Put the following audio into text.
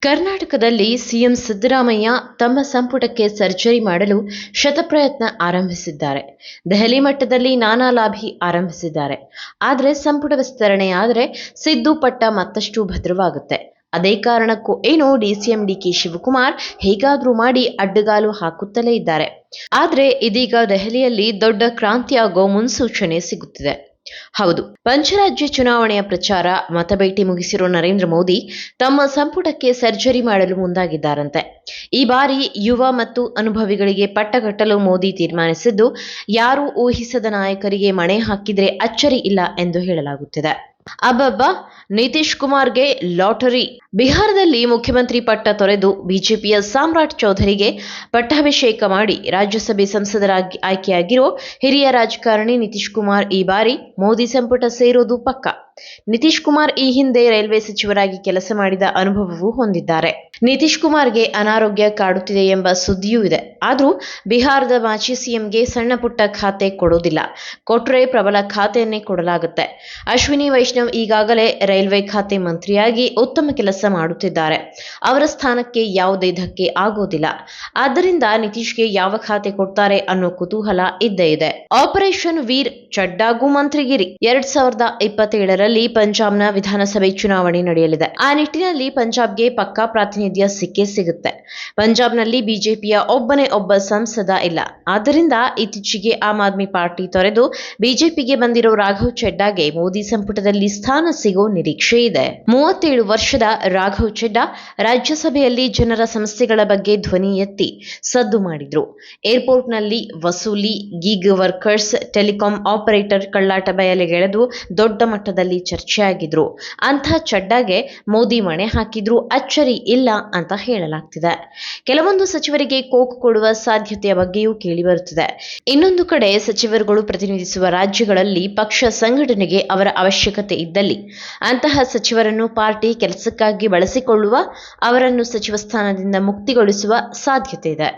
ಕರ್ನಾಟಕದಲ್ಲಿ ಸಿಎಂ ಸಿದ್ದರಾಮಯ್ಯ ತಮ್ಮ ಸಂಪುಟಕ್ಕೆ ಸರ್ಜರಿ ಮಾಡಲು ಶತಪ್ರಯತ್ನ ಆರಂಭಿಸಿದ್ದಾರೆ. ದೆಹಲಿ ಮಟ್ಟದಲ್ಲಿ ನಾನಾ ಲಾಭಿ ಆರಂಭಿಸಿದ್ದಾರೆ. ಆದರೆ ಸಂಪುಟ ವಿಸ್ತರಣೆಯಾದರೆ ಸಿದ್ದು ಪಟ್ಟ ಮತ್ತಷ್ಟು ಭದ್ರವಾಗುತ್ತೆ. ಅದೇ ಕಾರಣಕ್ಕೂ ಏನೋ ಡಿಸಿಎಂ ಡಿಕೆ ಶಿವಕುಮಾರ್ ಹೇಗಾದ್ರೂ ಮಾಡಿ ಅಡ್ಡಗಾಲು ಹಾಕುತ್ತಲೇ ಇದ್ದಾರೆ. ಆದರೆ ಇದೀಗ ದೆಹಲಿಯಲ್ಲಿ ದೊಡ್ಡ ಕ್ರಾಂತಿಯಾಗೋ ಮುನ್ಸೂಚನೆ ಸಿಗುತ್ತಿದೆ. ಹೌದು, ಪಂಚರಾಜ್ಯ ಚುನಾವಣೆಯ ಪ್ರಚಾರ ಮತಬೇಟಿ ಮುಗಿಸಿರೋ ನರೇಂದ್ರ ಮೋದಿ ತಮ್ಮ ಸಂಪುಟಕ್ಕೆ ಸರ್ಜರಿ ಮಾಡಲು ಮುಂದಾಗಿದ್ದಾರಂತೆ. ಈ ಬಾರಿ ಯುವ ಮತ್ತು ಅನುಭವಿಗಳಿಗೆ ಪಟ್ಟಗಟ್ಟಲು ಮೋದಿ ತೀರ್ಮಾನಿಸಿದ್ದು, ಯಾರೂ ಊಹಿಸದ ನಾಯಕರಿಗೆ ಮಣೆ ಹಾಕಿದ್ರೆ ಅಚ್ಚರಿ ಇಲ್ಲ ಎಂದು ಹೇಳಲಾಗುತ್ತಿದೆ. ಅಬ್ಬಬ್ಬಾ, ನಿತೀಶ್ ಕುಮಾರ್ಗೆ ಲಾಟರಿ. ಬಿಹಾರದಲ್ಲಿ ಮುಖ್ಯಮಂತ್ರಿ ಪಟ್ಟ ತೊರೆದು ಬಿಜೆಪಿಯ ಸಾಮ್ರಾಟ್ ಚೌಧರಿಗೆ ಪಟ್ಟಾಭಿಷೇಕ ಮಾಡಿ ರಾಜ್ಯಸಭೆ ಸಂಸದರಾಗಿ ಆಯ್ಕೆಯಾಗಿರೋ ಹಿರಿಯ ರಾಜಕಾರಣಿ ನಿತೀಶ್ ಕುಮಾರ್ ಈ ಬಾರಿ ಮೋದಿ ಸಂಪುಟ ಸೇರೋದು ಪಕ್ಕಾ. ನಿತೀಶ್ ಕುಮಾರ್ ಈ ಹಿಂದೆ ರೈಲ್ವೆ ಸಚಿವರಾಗಿ ಕೆಲಸ ಮಾಡಿದ ಅನುಭವವೂ ಹೊಂದಿದ್ದಾರೆ. ನಿತೀಶ್ ಕುಮಾರ್ಗೆ ಅನಾರೋಗ್ಯ ಕಾಡುತ್ತಿದೆ ಎಂಬ ಸುದ್ದಿಯೂ ಇದೆ. ಆದರೂ ಬಿಹಾರದ ಮಾಜಿ ಸಿಎಂಗೆ ಸಣ್ಣ ಪುಟ್ಟ ಖಾತೆ ಕೊಡೋದಿಲ್ಲ, ಕೊಟ್ರೆ ಪ್ರಬಲ ಖಾತೆಯನ್ನೇ ಕೊಡಲಾಗುತ್ತೆ. ಅಶ್ವಿನಿ ವೈಷ್ಣವ್ ಈಗಾಗಲೇ ರೈಲ್ವೆ ಖಾತೆ ಮಂತ್ರಿಯಾಗಿ ಉತ್ತಮ ಕೆಲಸ ಮಾಡುತ್ತಿದ್ದಾರೆ. ಅವರ ಸ್ಥಾನಕ್ಕೆ ಯಾವುದೇ ಧಕ್ಕೆ ಆಗೋದಿಲ್ಲ. ಆದ್ದರಿಂದ ನಿತೀಶ್ಗೆ ಯಾವ ಖಾತೆ ಕೊಡ್ತಾರೆ ಅನ್ನೋ ಕುತೂಹಲ ಇದ್ದೇ ಇದೆ. ಆಪರೇಷನ್ ವೀರ್ ಚಡ್ಡಾಗೂ ಮಂತ್ರಿಗಿರಿ. 2027ರಲ್ಲಿ ಪಂಜಾಬ್ನ ವಿಧಾನಸಭೆ ಚುನಾವಣೆ ನಡೆಯಲಿದೆ. ಆ ನಿಟ್ಟಿನಲ್ಲಿ ಪಂಜಾಬ್ಗೆ ಪಕ್ಕಾ ಪ್ರಾತಿನಿಧ್ಯ ಸಿಕ್ಕೇ ಸಿಗುತ್ತೆ. ಪಂಜಾಬ್ನಲ್ಲಿ ಬಿಜೆಪಿಯ ಒಬ್ಬನೇ ಒಬ್ಬ ಸಂಸದ ಇಲ್ಲ. ಆದ್ದರಿಂದ ಇತ್ತೀಚೆಗೆ ಆಮ್ ಆದ್ಮಿ ಪಾರ್ಟಿ ತೊರೆದು ಬಿಜೆಪಿಗೆ ಬಂದಿರೋ ರಾಘವ್ ಚೆಡ್ಡಾಗೆ ಮೋದಿ ಸಂಪುಟದಲ್ಲಿ ಸ್ಥಾನ ಸಿಗೋ ನಿರೀಕ್ಷೆ ಇದೆ. 37 ವರ್ಷದ ರಾಘವ್ ಚೆಡ್ಡಾ ರಾಜ್ಯಸಭೆಯಲ್ಲಿ ಜನರ ಸಮಸ್ಯೆಗಳ ಬಗ್ಗೆ ಧ್ವನಿ ಎತ್ತಿ ಸದ್ದು ಮಾಡಿದ್ರು. ಏರ್ಪೋರ್ಟ್ನಲ್ಲಿ ವಸೂಲಿ, ಗಿಗ್ ವರ್ಕರ್ಸ್, ಟೆಲಿಕಾಂ ಆಪರೇಟರ್ ಕಳ್ಳಾಟ ಬಯಲಿಗೆಳೆದು ದೊಡ್ಡ ಮಟ್ಟದಲ್ಲಿ ಚರ್ಚೆಯಾಗಿದ್ರು. ಅಂಥ ಚಡ್ಡಾಗೆ ಮೋದಿ ಮಣೆ ಹಾಕಿದ್ರು ಅಚ್ಚರಿ ಇಲ್ಲ ಅಂತ ಹೇಳಲಾಗ್ತಿದೆ. ಕೆಲವೊಂದು ಸಚಿವರಿಗೆ ಕೋಕ್ ಕೊಡುವ ಸಾಧ್ಯತೆಯ ಬಗ್ಗೆಯೂ ಕೇಳಿಬರುತ್ತಿದೆ. ಇನ್ನೊಂದು ಕಡೆ ಸಚಿವರುಗಳು ಪ್ರತಿನಿಧಿಸುವ ರಾಜ್ಯಗಳಲ್ಲಿ ಪಕ್ಷ ಸಂಘಟನೆಗೆ ಅವರ ಅವಶ್ಯಕತೆ ಇದ್ದಲ್ಲಿ ಅಂತಹ ಸಚಿವರನ್ನು ಪಾರ್ಟಿ ಕೆಲಸಕ್ಕಾಗಿ ಬಳಸಿಕೊಳ್ಳುವ, ಅವರನ್ನು ಸಚಿವ ಸ್ಥಾನದಿಂದ ಮುಕ್ತಿಗೊಳಿಸುವ ಸಾಧ್ಯತೆ ಇದೆ.